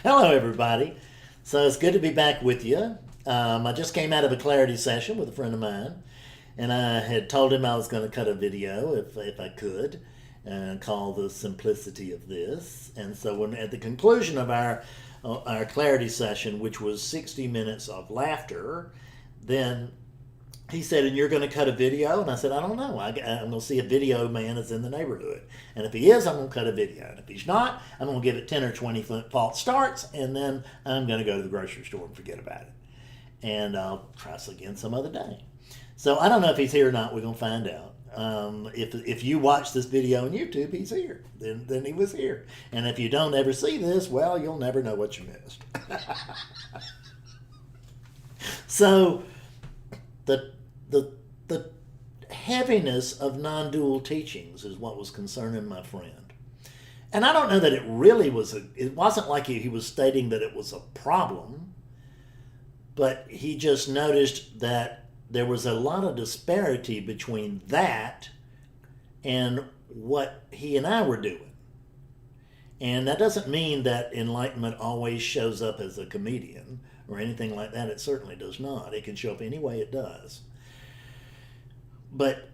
Hello, everybody. So it's good to be back with you. I just came out of a clarity session with a friend of mine, and I had told him I was going to cut a video if I could, called "The Simplicity of This." And so, when at the conclusion of our clarity session, which was 60 minutes of laughter, then he said, "And you're going to cut a video?" And I said, "I don't know. I'm going to see a video man is in the neighborhood. And if he is, I'm going to cut a video. And if he's not, I'm going to give it 10 or 20 false starts. And then I'm going to go to the grocery store and forget about it. And I'll try this again some other day." So I don't know if he's here or not. We're going to find out. If you watch this video on YouTube, he's here. Then he was here. And if you don't ever see this, well, you'll never know what you missed. So the heaviness of non-dual teachings is what was concerning my friend. And I don't know that it really was, it wasn't like he was stating that it was a problem, but he just noticed that there was a lot of disparity between that and what he and I were doing. And that doesn't mean that enlightenment always shows up as a comedian or anything like that. It certainly does not. It can show up any way it does. But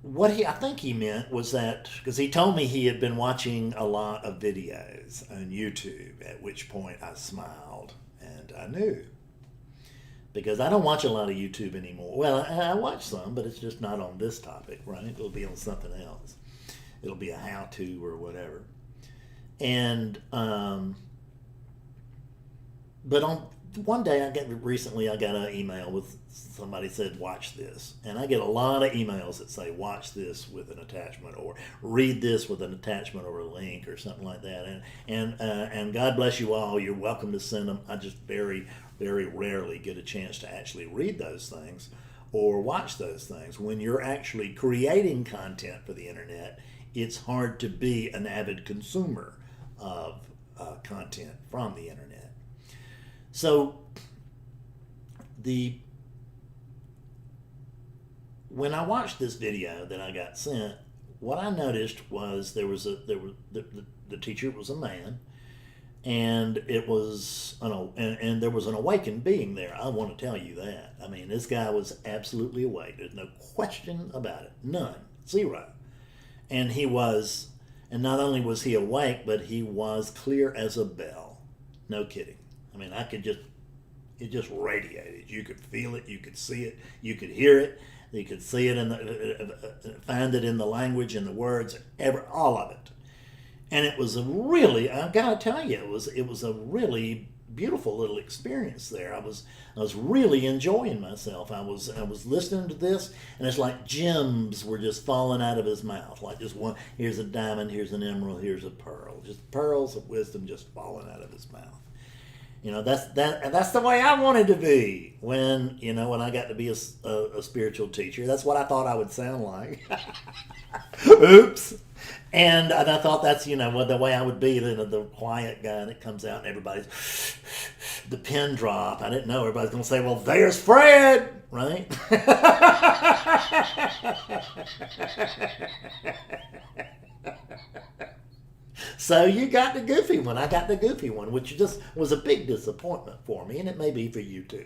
what I think he meant was that, because he told me he had been watching a lot of videos on YouTube, at which point I smiled and I knew. Because I don't watch a lot of YouTube anymore. Well, I watch some, but it's just not on this topic, right? It'll be on something else. It'll be a how-to or whatever. And, but on one day recently I got an email with somebody said, "Watch this." And I get a lot of emails that say, "Watch this" with an attachment, or "Read this" with an attachment or a link or something like that. And God bless you all. You're welcome to send them. I just very, very rarely get a chance to actually read those things or watch those things. When you're actually creating content for the internet, it's hard to be an avid consumer of content from the internet. So when I watched this video that I got sent, what I noticed was the teacher was a man, and it was and there was an awakened being there. I want to tell you that. I mean, this guy was absolutely awake. There's no question about it. None. Zero. And and not only was he awake, but he was clear as a bell. No kidding. I mean, it just radiated. You could feel it, you could see it, you could hear it, you could see it find it in the language and the words, all of it. And it was I gotta tell you, it was a really beautiful little experience there. I was really enjoying myself. I was listening to this, and it's like gems were just falling out of his mouth. Like just one, here's a diamond, here's an emerald, here's a pearl. Just pearls of wisdom just falling out of his mouth. That's the way I wanted to be when I got to be a spiritual teacher. That's what I thought I would sound like. Oops. And I thought that's the way I would be, the quiet guy that comes out and everybody's the pin drop. I didn't know everybody's going to say, "Well, there's Fred," right? So you got the goofy one. I got the goofy one, which just was a big disappointment for me, and it may be for you too.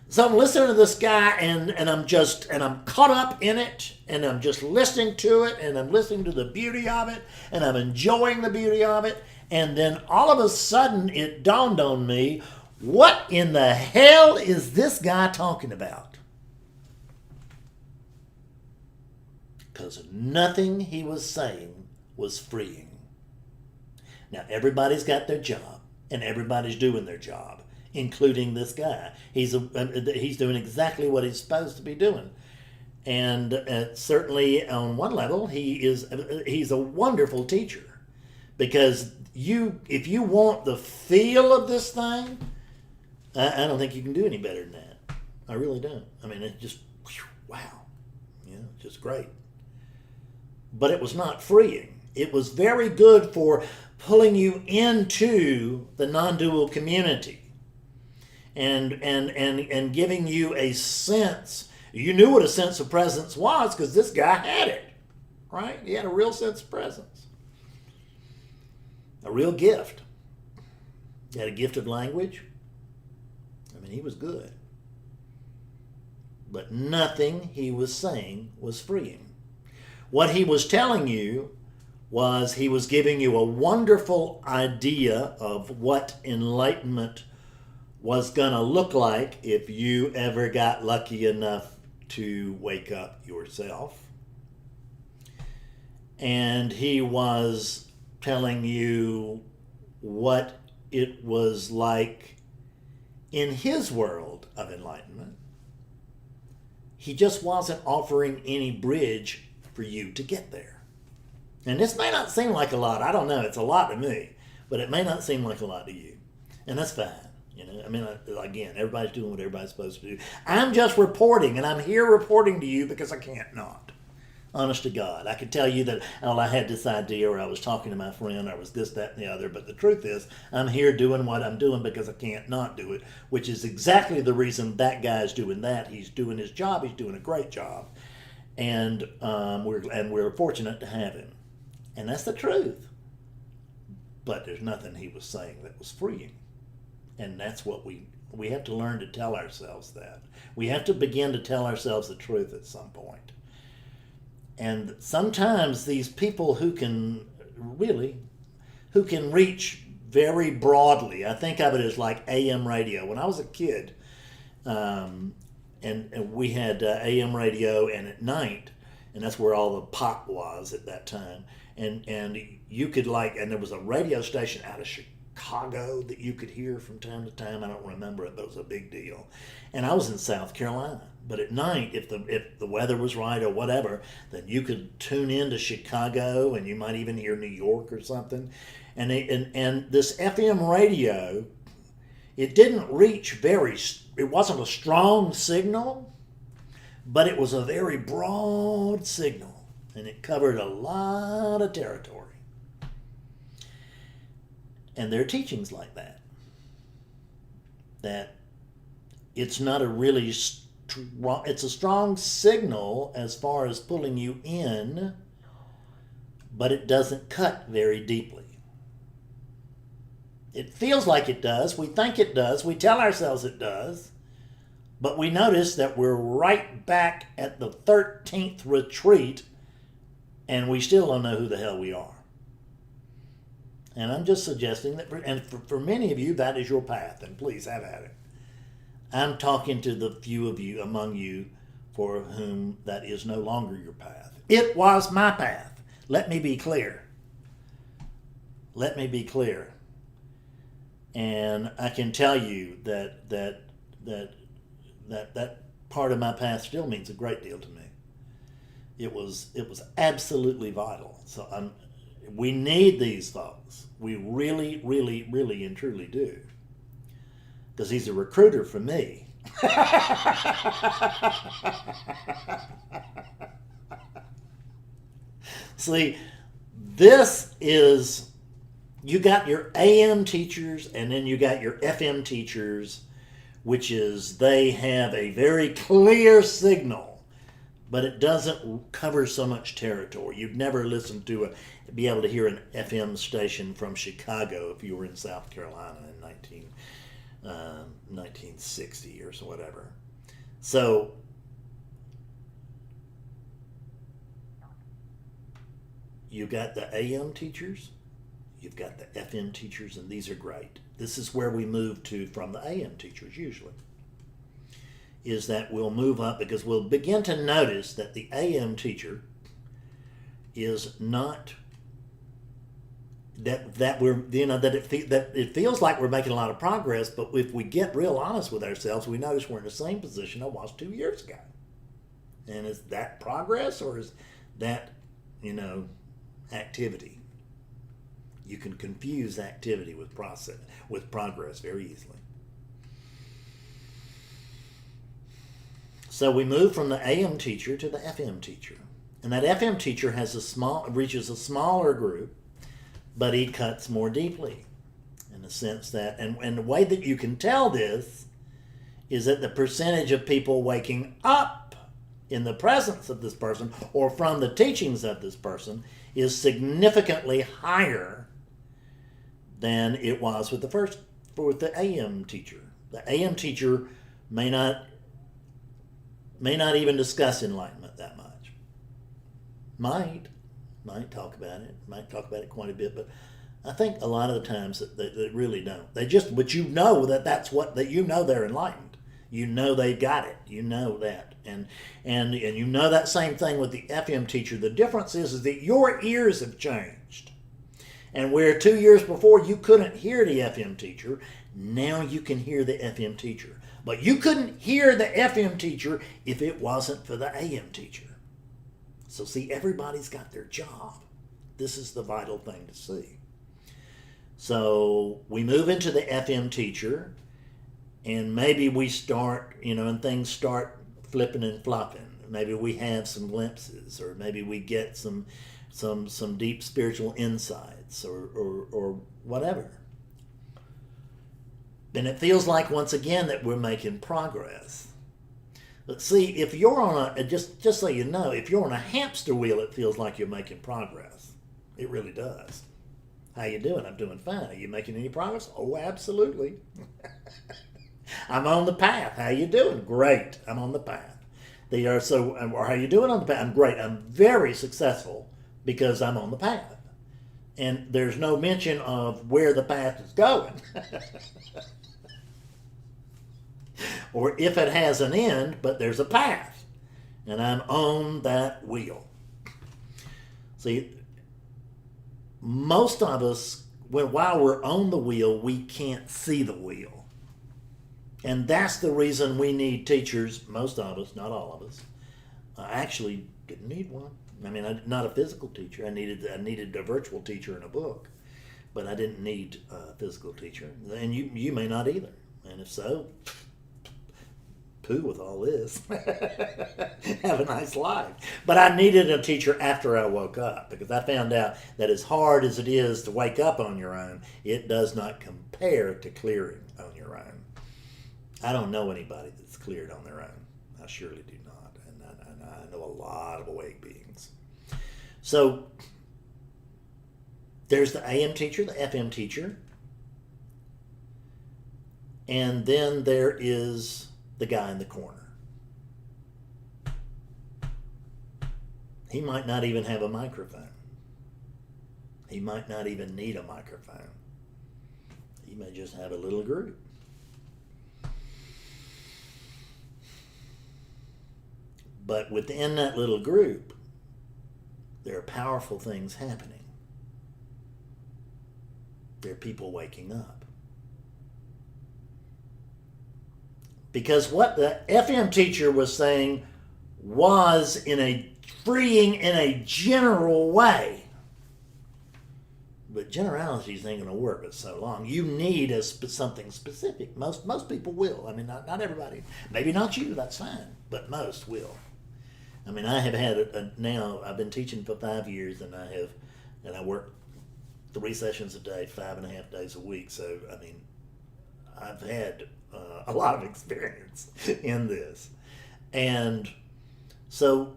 So I'm listening to this guy, and I'm caught up in it, and I'm just listening to it, and I'm listening to the beauty of it, and I'm enjoying the beauty of it, and then all of a sudden it dawned on me, what in the hell is this guy talking about? Because nothing he was saying was freeing. Now, everybody's got their job, and everybody's doing their job, including this guy. He's doing exactly what he's supposed to be doing. And certainly on one level, he's a wonderful teacher, because if you want the feel of this thing, I don't think you can do any better than that. I really don't. I mean, it's just, wow, just great. But it was not freeing. It was very good for pulling you into the non-dual community and giving you a sense. You knew what a sense of presence was because this guy had it. right? He had a real sense of presence, a real gift. He had a gift of language. I mean, he was good. But nothing he was saying was freeing. What he was telling you was he was giving you a wonderful idea of what enlightenment was going to look like if you ever got lucky enough to wake up yourself. And he was telling you what it was like in his world of enlightenment. He just wasn't offering any bridge for you to get there. And this may not seem like a lot. I don't know. It's a lot to me. But it may not seem like a lot to you. And that's fine. You know, I mean, again, everybody's doing what everybody's supposed to do. I'm just reporting, and I'm here reporting to you because I can't not. Honest to God. I could tell you that, oh, I had this idea, or I was talking to my friend, or I was this, that, and the other. But the truth is, I'm here doing what I'm doing because I can't not do it, which is exactly the reason that guy's doing that. He's doing his job. He's doing a great job. And we're fortunate to have him. And that's the truth. But there's nothing he was saying that was freeing. And that's what we have to learn to tell ourselves that. We have to begin to tell ourselves the truth at some point. And sometimes these people who can reach very broadly, I think of it as like AM radio. When I was a kid, and we had AM radio, and at night, and that's where all the pop was at that time, and you could and there was a radio station out of Chicago that you could hear from time to time. I don't remember it, but it was a big deal. And I was in South Carolina. But at night, if the weather was right or whatever, then you could tune into Chicago, and you might even hear New York or something. And this FM radio, it didn't reach it wasn't a strong signal, but it was a very broad signal, and it covered a lot of territory. And there are teachings like that. That it's not a really it's a strong signal as far as pulling you in, but it doesn't cut very deeply. It feels like it does. We think it does. We tell ourselves it does. But we notice that we're right back at the 13th retreat, and we still don't know who the hell we are. And I'm just suggesting that, for many of you, that is your path, and please have at it. I'm talking to the few of you among you for whom that is no longer your path. It was my path. Let me be clear. Let me be clear. And I can tell you that part of my path still means a great deal to me. It was absolutely vital. So we need these folks. We really, really, really and truly do. Because he's a recruiter for me. See, this is, you got your AM teachers, and then you got your FM teachers, which is they have a very clear signal, but it doesn't cover so much territory. You'd never be able to hear an FM station from Chicago if you were in South Carolina in 1960 or so, whatever. So you got the AM teachers, you've got the FM teachers, and these are great. This is where we move to from the AM teachers usually, is that we'll move up because we'll begin to notice that the AM teacher is not that it feels like we're making a lot of progress, but if we get real honest with ourselves, we notice we're in the same position I was 2 years ago. And is that progress, or is that, activity? You can confuse activity with progress very easily. So we move from the AM teacher to the FM teacher. And that FM teacher reaches a smaller group, but he cuts more deeply, in the sense that, and the way that you can tell this is that the percentage of people waking up in the presence of this person or from the teachings of this person is significantly higher than it was with the AM teacher. The AM teacher may not even discuss enlightenment that much. Might talk about it. Might talk about it quite a bit, but I think a lot of the times that they really don't. They just, but you know that you know they're enlightened. You know they've got it. You know that, and you know that same thing with the FM teacher. The difference is that your ears have changed, and where 2 years before you couldn't hear the FM teacher, now you can hear the FM teacher. But you couldn't hear the FM teacher if it wasn't for the AM teacher. So see, everybody's got their job. This is the vital thing to see. So we move into the FM teacher, and maybe we start, and things start flipping and flopping. Maybe we have some glimpses, or maybe we get some deep spiritual insights, or whatever. And it feels like, once again, that we're making progress. But see, if you're on just so you know, if you're on a hamster wheel, it feels like you're making progress. It really does. How you doing? I'm doing fine. Are you making any progress? Oh, absolutely. I'm on the path. How you doing? Great. I'm on the path. Or how you doing on the path? I'm great. I'm very successful because I'm on the path. And there's no mention of where the path is going. Or if it has an end, but there's a path. And I'm on that wheel. See, most of us, while we're on the wheel, we can't see the wheel. And that's the reason we need teachers, most of us, not all of us. I actually didn't need one. I mean, not a physical teacher. I needed a virtual teacher in a book. But I didn't need a physical teacher. And you may not either. And if so, poo with all this. Have a nice life. But I needed a teacher after I woke up, because I found out that as hard as it is to wake up on your own, it does not compare to clearing on your own. I don't know anybody that's cleared on their own. I surely do not. And I know a lot of awake beings. So there's the AM teacher, the FM teacher. And then there is the guy in the corner. He might not even have a microphone. He might not even need a microphone. He may just have a little group. But within that little group, there are powerful things happening. There are people waking up. Because what the FM teacher was saying was freeing in a general way. But generalities ain't going to work with so long. You need something specific. Most people will. I mean, not everybody. Maybe not you, that's fine. But most will. I mean, I have had now, I've been teaching for 5 years, and I work 3 sessions a day, 5.5 days a week. So, I mean, I've had a lot of experience in this. And so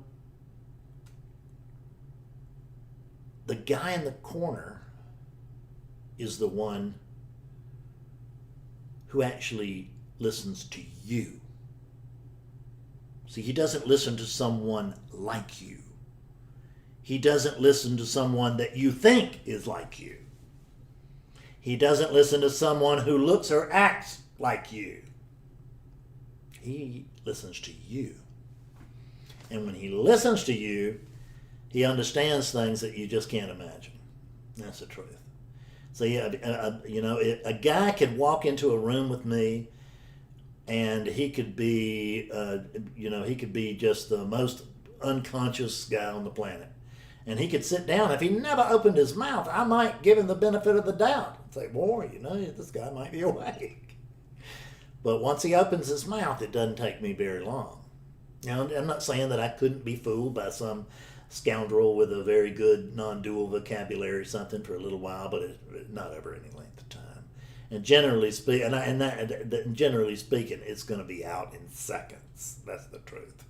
the guy in the corner is the one who actually listens to you. See, he doesn't listen to someone like you. He doesn't listen to someone that you think is like you. He doesn't listen to someone who looks or acts like you. He listens to you. And when he listens to you, he understands things that you just can't imagine. That's the truth. So yeah, a guy could walk into a room with me, and he could be, just the most unconscious guy on the planet. And he could sit down. If he never opened his mouth, I might give him the benefit of the doubt. Say, boy, this guy might be awake. But once he opens his mouth, it doesn't take me very long. Now, I'm not saying that I couldn't be fooled by some scoundrel with a very good non-dual vocabulary or something for a little while, but not over any length of time. And generally speaking, generally speaking, it's going to be out in seconds. That's the truth.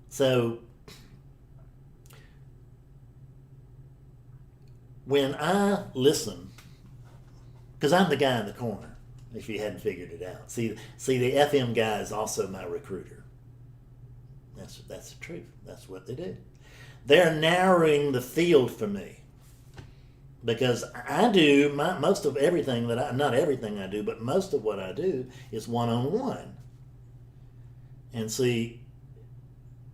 So when I listen, because I'm the guy in the corner, if you hadn't figured it out. See, the FM guy is also my recruiter. That's the truth. That's what they do. They're narrowing the field for me, because I do most of everything that not everything I do, but most of what I do is one-on-one. And see,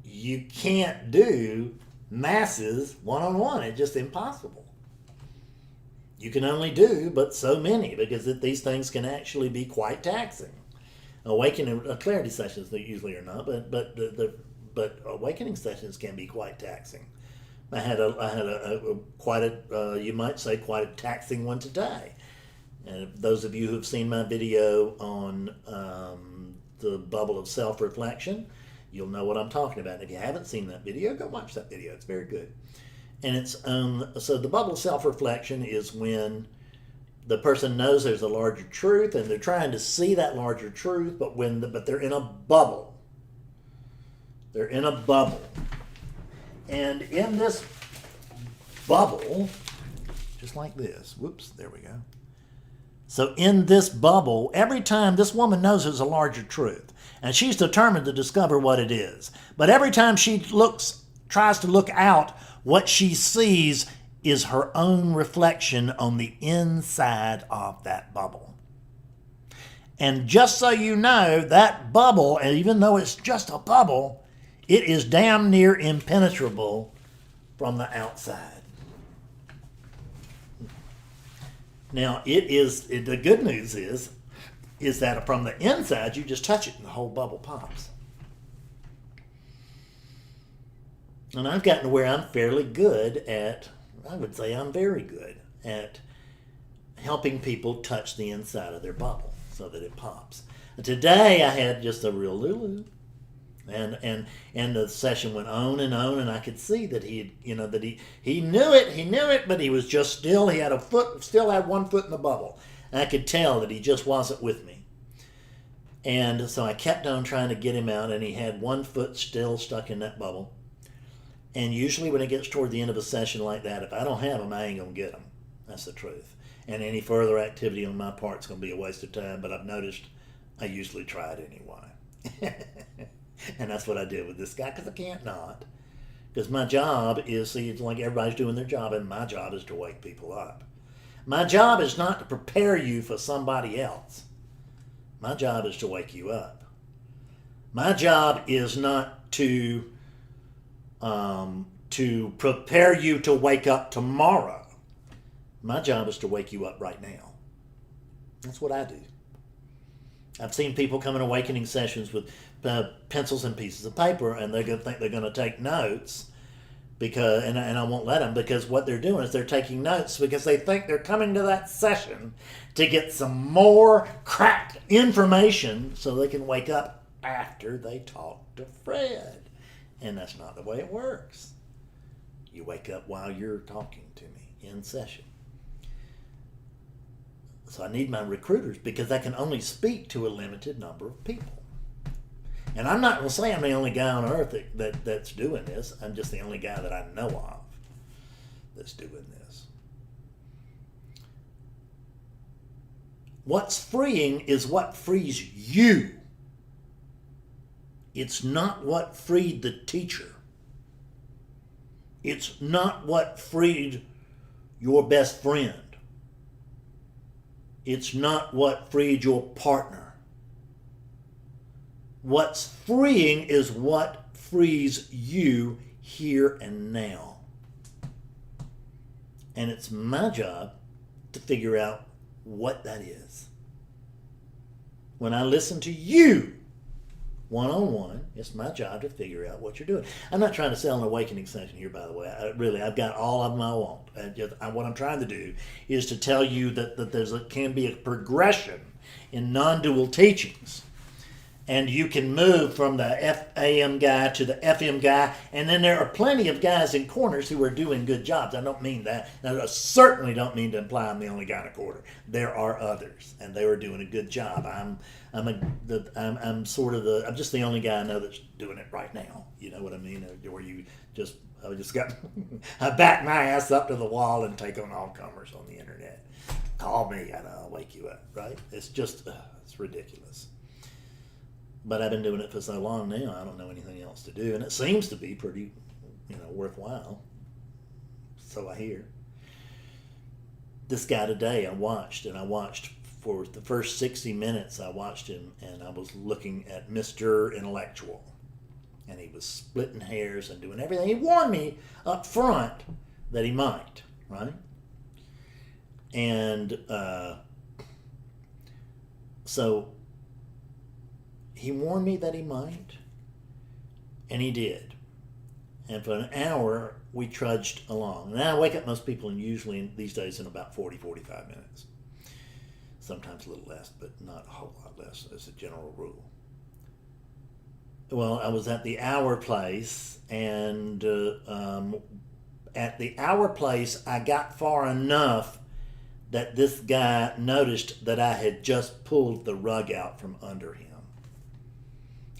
you can't do masses one-on-one. It's just impossible. You can only do but so many, because these things can actually be quite taxing. Awakening clarity sessions, they usually are not, but awakening sessions can be quite taxing. I had you might say quite a taxing one today. And those of you who have seen my video on the bubble of self-reflection, you'll know what I'm talking about. If you haven't seen that video, go watch that video. It's very good. And it's so the bubble of self-reflection is when the person knows there's a larger truth and they're trying to see that larger truth, but they're in a bubble. They're in a bubble. And in this bubble, just like this, whoops, there we go. So in this bubble, every time this woman knows there's a larger truth, and she's determined to discover what it is. But every time she tries to look out, what she sees is her own reflection on the inside of that bubble. And just so you know, that bubble, and even though it's just a bubble, it is damn near impenetrable from the outside. Now, the good news is that from the inside, you just touch it and the whole bubble pops. And I've gotten to where I'm fairly good at, I would say I'm very good at helping people touch the inside of their bubble so that it pops. And today I had just a real lulu. And the session went on, and I could see that he knew it, but he was just still, he still had one foot in the bubble. And I could tell that he just wasn't with me. And so I kept on trying to get him out, and he had one foot still stuck in that bubble. And usually when it gets toward the end of a session like that, if I don't have him, I ain't going to get him. That's the truth. And any further activity on my part is going to be a waste of time, but I've noticed I usually try it anyway. And that's what I did with this guy, because I can't not. Because my job is, it's like everybody's doing their job, and my job is to wake people up. My job is not to prepare you for somebody else. My job is to wake you up. My job is not to prepare you to wake up tomorrow. My job is to wake you up right now. That's what I do. I've seen people come in awakening sessions with pencils and pieces of paper, and they're going to think they're going to take notes, and I won't let them, because what they're doing is they're taking notes because they think they're coming to that session to get some more cracked information so they can wake up after they talk to Fred. And that's not the way it works. You wake up while you're talking to me in session. So I need my recruiters, because I can only speak to a limited number of people. And I'm not going to say I'm the only guy on earth that's doing this. I'm just the only guy that I know of that's doing this. What's freeing is what frees you. It's not what freed the teacher. It's not what freed your best friend. It's not what freed your partner. What's freeing is what frees you here and now. And it's my job to figure out what that is. When I listen to you one-on-one, it's my job to figure out what you're doing. I'm not trying to sell an awakening session here, by the way. I've got all of them I want. What I'm trying to do is to tell you that can be a progression in non-dual teachings. And you can move from the FAM guy to the FM guy, and then there are plenty of guys in corners who are doing good jobs. I don't mean that. Now, I certainly don't mean to imply I'm the only guy in a corner. There are others, and they are doing a good job. I'm just the only guy I know that's doing it right now. You know what I mean? Where I just got I back my ass up to the wall and take on all comers on the internet. Call me and I'll wake you up. Right? It's just it's ridiculous. But I've been doing it for so long now, I don't know anything else to do. And it seems to be pretty, worthwhile. So I hear. This guy today I watched for the first 60 minutes, I watched him, and I was looking at Mr. Intellectual. And he was splitting hairs and doing everything. He warned me up front that he might, right? And so he warned me that he might, and he did. And for an hour, we trudged along. And I wake up most people, and usually these days in about 45 minutes. Sometimes a little less, but not a whole lot less as a general rule. Well, I was at the hour place, and at the hour place, I got far enough that this guy noticed that I had just pulled the rug out from under him.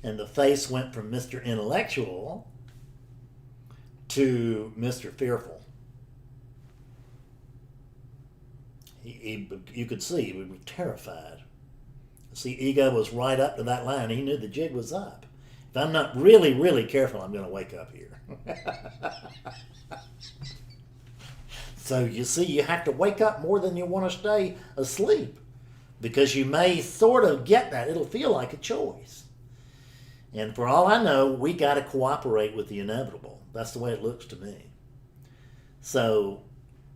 And the face went from Mr. Intellectual to Mr. Fearful. You could see he was terrified. See, ego was right up to that line. He knew the jig was up. If I'm not really, really careful, I'm going to wake up here. So you see, you have to wake up more than you want to stay asleep, because you may sort of get that. It'll feel like a choice. And for all I know, we got to cooperate with the inevitable. That's the way it looks to me. So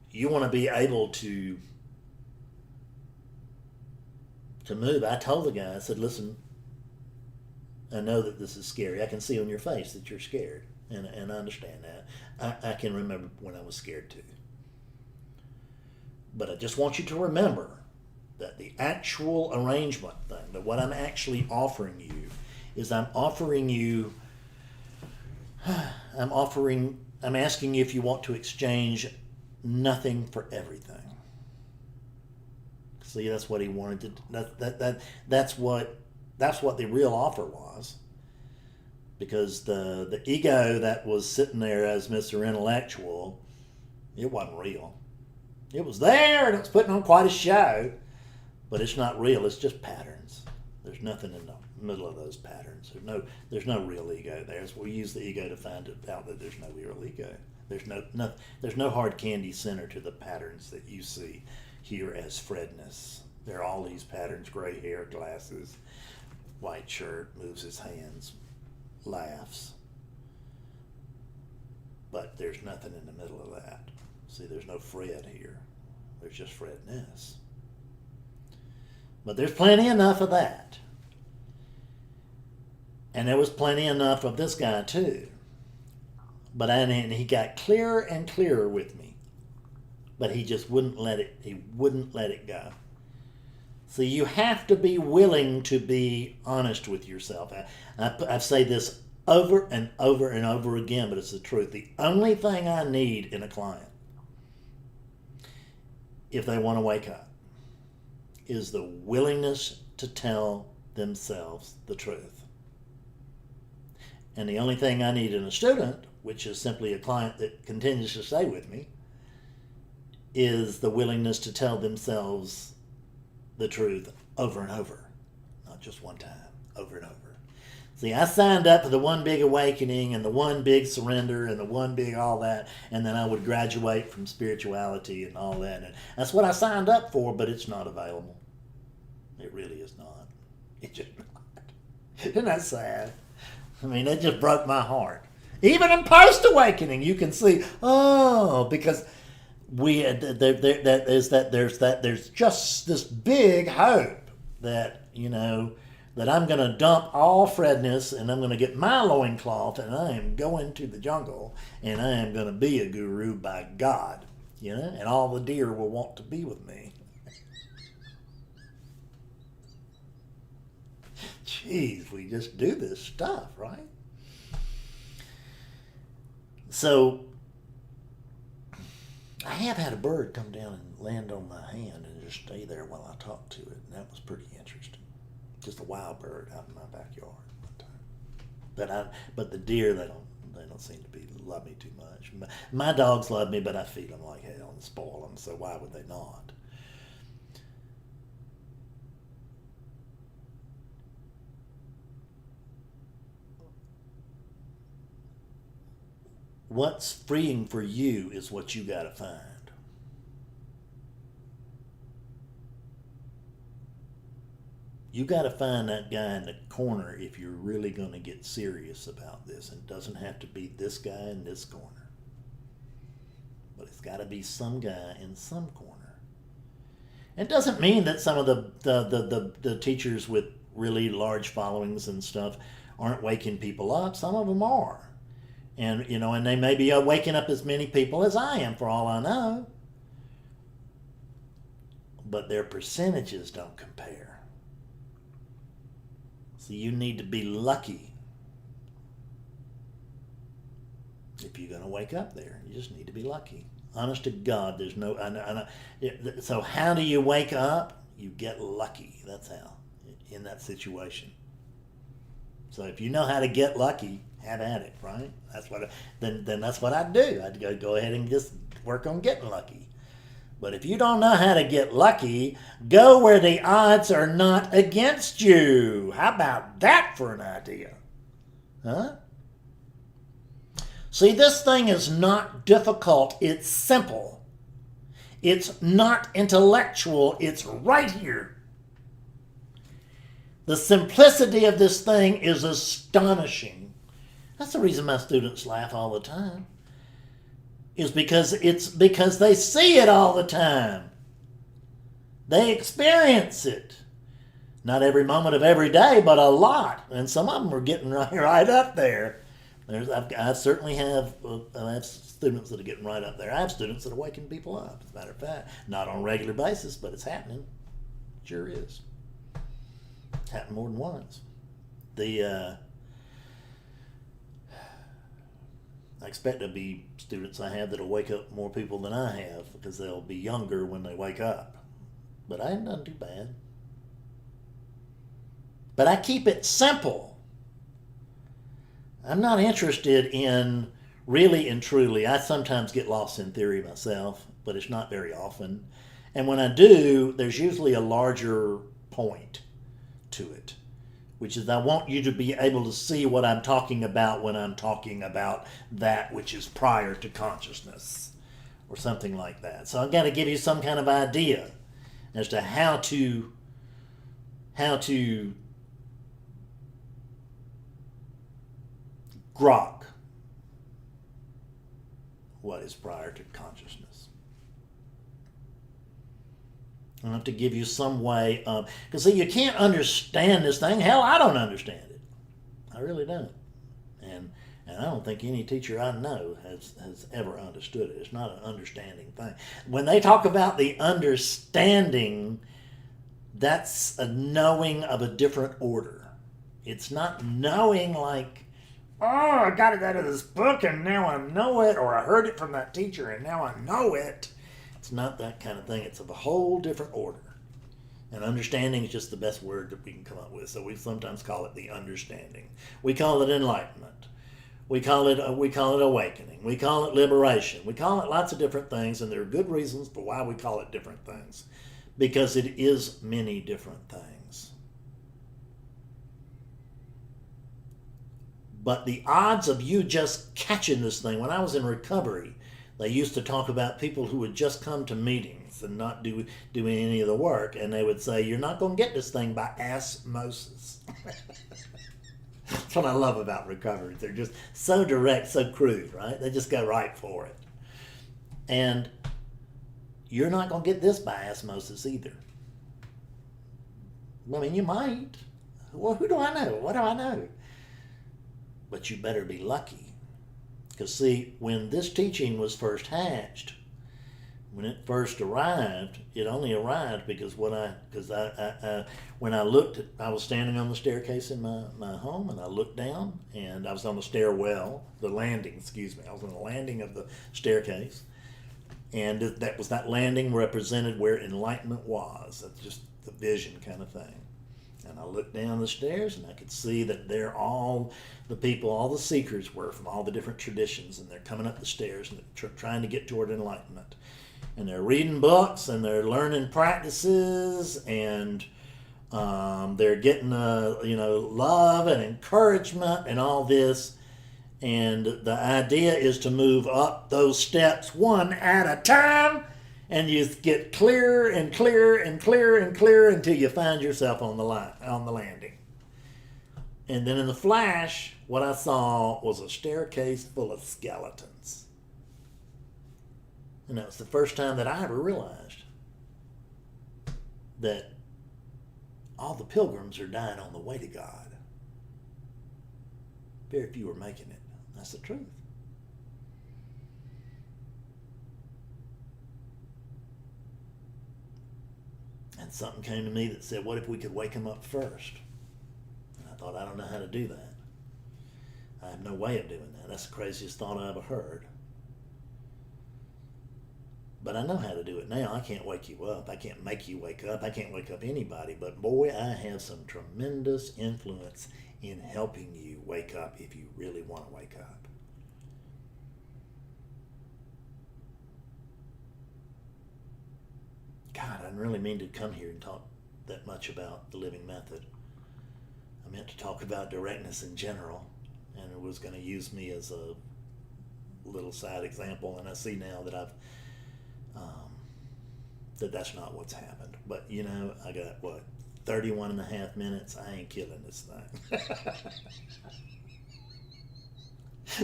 you want to be able to move. I told the guy, I said, listen, I know that this is scary. I can see on your face that you're scared. And I understand that. I can remember when I was scared too. But I just want you to remember that the actual arrangement thing, that what I'm actually offering you, is I'm asking you if you want to exchange nothing for everything. See, that's what he wanted to. That's what the real offer was. Because the ego that was sitting there as Mr. Intellectual, it wasn't real. It was there and it was putting on quite a show, but it's not real. It's just patterns. There's nothing in the middle of those patterns. There's no real ego there. So we use the ego to find out that there's no real ego. There's no hard candy center to the patterns that you see here as Fredness. There are all these patterns: gray hair, glasses, white shirt, moves his hands, laughs. But there's nothing in the middle of that. See, there's no Fred here. There's just Fredness. But there's plenty enough of that. And there was plenty enough of this guy too. But he got clearer and clearer with me. But he just wouldn't let it go. So you have to be willing to be honest with yourself. I say this over and over and over again, but it's the truth. The only thing I need in a client, if they want to wake up, is the willingness to tell themselves the truth. And the only thing I need in a student, which is simply a client that continues to stay with me, is the willingness to tell themselves the truth over and over. Not just one time, over and over. See, I signed up for the one big awakening and the one big surrender and the one big all that, and then I would graduate from spirituality and all that. And that's what I signed up for, but it's not available. It really is not. It's just not. Isn't that sad? I mean, that just broke my heart. Even in post-awakening, you can see, because there's just this big hope that, that I'm going to dump all Fredness and I'm going to get my loincloth and I am going to the jungle and I am going to be a guru by God, and all the deer will want to be with me. geez, we just do this stuff, right? So I have had a bird come down and land on my hand and just stay there while I talked to it, and that was pretty interesting. Just a wild bird out in my backyard one time. But the deer, they don't seem to love me too much. My dogs love me, but I feed them like hell and spoil them, so why would they not? What's freeing for you is what you got to find. You got to find that guy in the corner if you're really going to get serious about this. And it doesn't have to be this guy in this corner, but it's got to be some guy in some corner. It doesn't mean that some of the teachers with really large followings and stuff aren't waking people up. Some of them are. And, and they may be waking up as many people as I am, for all I know. But their percentages don't compare. So you need to be lucky if you're going to wake up there. You just need to be lucky. Honest to God, there's no... So how do you wake up? You get lucky. That's how, in that situation. So if you know how to get lucky, have at it, right? Then that's what I'd do. I'd go ahead and just work on getting lucky. But if you don't know how to get lucky, go where the odds are not against you. How about that for an idea? Huh? See, this thing is not difficult. It's simple. It's not intellectual. It's right here. The simplicity of this thing is astonishing. That's the reason my students laugh all the time. Is because they see it all the time. They experience it. Not every moment of every day, but a lot. And some of them are getting right up there. I certainly have students that are getting right up there. I have students that are waking people up, as a matter of fact. Not on a regular basis, but it's happening. It sure is. It's happened more than once. I expect there'll be students I have that'll wake up more people than I have because they'll be younger when they wake up. But I haven't done too bad. But I keep it simple. I'm not interested in really and truly. I sometimes get lost in theory myself, but it's not very often. And when I do, there's usually a larger point to it, which is I want you to be able to see what I'm talking about when I'm talking about that which is prior to consciousness or something like that. So I've got to give you some kind of idea as to how to grok what is prior to consciousness. I have to give you some way of... Because see, you can't understand this thing. Hell, I don't understand it. I really don't. And I don't think any teacher I know has ever understood it. It's not an understanding thing. When they talk about the understanding, that's a knowing of a different order. It's not knowing like, oh, I got it out of this book and now I know it, or I heard it from that teacher and now I know it. It's not that kind of thing. It's of a whole different order. And understanding is just the best word that we can come up with. So we sometimes call it the understanding. We call it enlightenment. We call it awakening. We call it liberation. We call it lots of different things, and there are good reasons for why we call it different things. Because it is many different things. But the odds of you just catching this thing, when I was in recovery, they used to talk about people who would just come to meetings and not do any of the work, and they would say, you're not going to get this thing by osmosis. That's what I love about recovery. They're just so direct, so crude, right? They just go right for it. And you're not going to get this by osmosis either. I mean, you might. Well, who do I know? What do I know? But you better be lucky. Because see, when this teaching was first hatched, When it first arrived, it only arrived because when when I looked, I was standing on the staircase in my home, and I looked down, and I was on the stairwell, the landing, excuse me. I was on the landing of the staircase, and that landing represented where enlightenment was. That's just the vision kind of thing. And I looked down the stairs, and I could see that there all the people, all the seekers were from all the different traditions, and they're coming up the stairs and they're trying to get toward enlightenment. And they're reading books, and they're learning practices, and they're getting love and encouragement and all this. And the idea is to move up those steps one at a time, and you get clearer and clearer and clearer and clearer until you find yourself on the landing. And then in the flash, what I saw was a staircase full of skeletons. And that was the first time that I ever realized that all the pilgrims are dying on the way to God. Very few are making it. That's the truth. And something came to me that said, what if we could wake them up first? And I thought, I don't know how to do that. I have no way of doing that. That's the craziest thought I ever heard. But I know how to do it now. I can't wake you up. I can't make you wake up. I can't wake up anybody. But boy, I have some tremendous influence in helping you wake up if you really want to wake up. God, I didn't really mean to come here and talk that much about the living method. I meant to talk about directness in general, and it was going to use me as a little side example, and I see now that that's not what's happened. But I got 31 and a half minutes. I ain't killing this thing.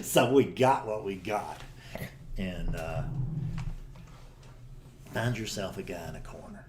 So we got what we got. And find yourself a guy in a corner.